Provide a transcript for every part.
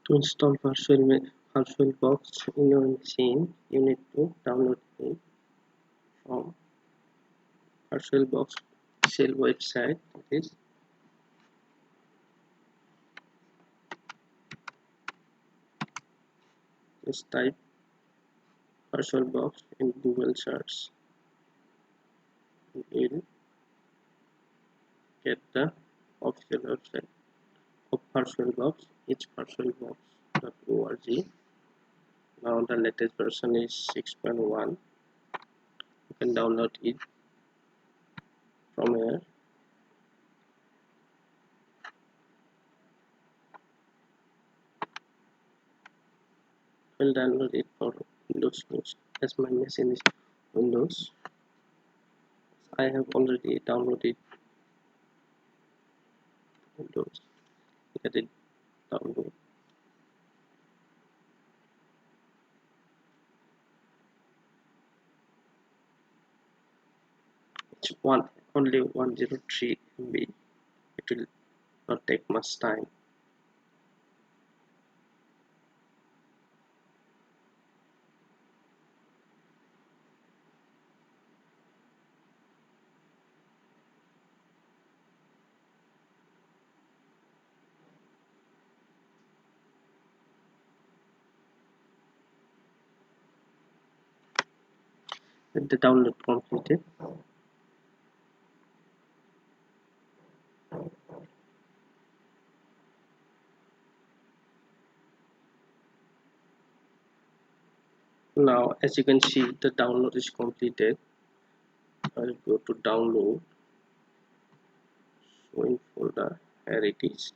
To install VirtualBox in your machine, you need to download it from VirtualBox shell website. It is just type VirtualBox in Google search. You will get the official website of VirtualBox. It's virtualbox.org. Now the latest version is 6.1. You can download it from here. I will download it for Windows use, as my machine is Windows. I have already downloaded Windows. Get it download. It's only 103 MB. It will not take much time. With the download completed, now as you can see, the download is completed. I'll go to download, so in folder, here it is.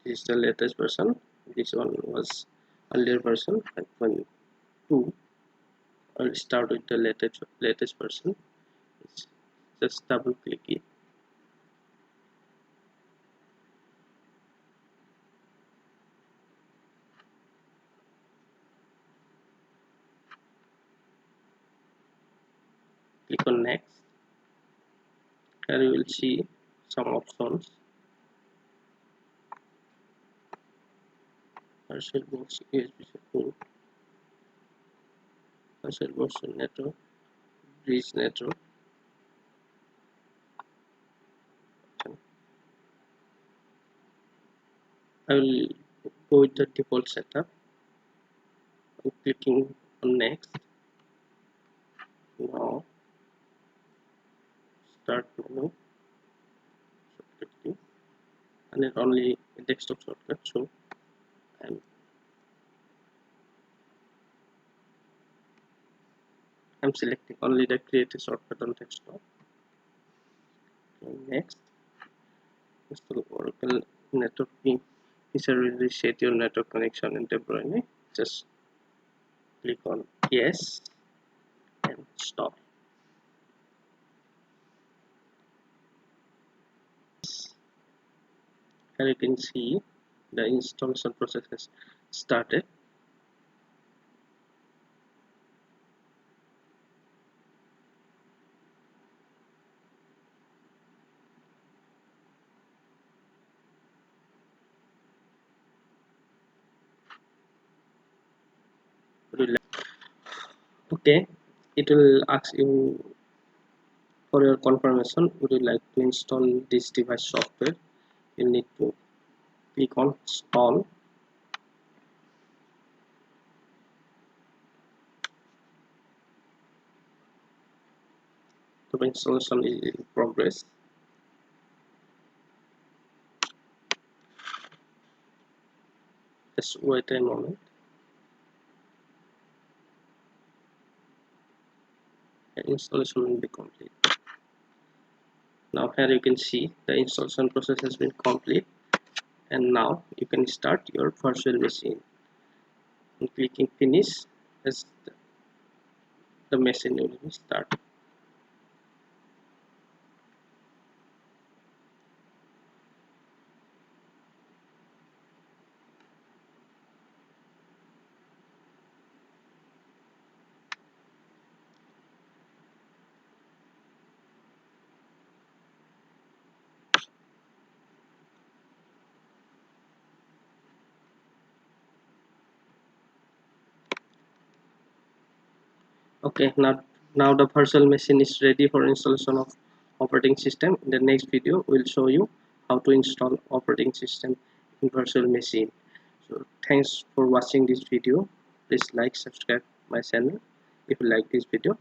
This is the latest version. This one was earlier version 5.2. I'll start with the latest version. Just double click it. Click on next. Here you will see some options. VirtualBox USB support, VirtualBox network, bridge network. I will go with the default setup. I'm clicking on next. Now start menu, shortcut key, and it only a desktop shortcut. So I'm selecting only the create a shortcut on desktop. Next, install Oracle networking. Feature will reset your network connection in temporarily. Just click on yes and stop. Here you can see the installation process has started. Okay, it will ask you for your confirmation. Would you like to install this device software? You need to click on install. The installation is in progress. Just wait a moment. The installation will be complete. Now here you can see the installation process has been complete, and now you can start your virtual machine. And clicking finish as the machine will be started. Okay, now the virtual machine is ready for installation of operating system. In the next video we'll show you how to install operating system in virtual machine. So thanks for watching this video. Please like, subscribe my channel if you like this video.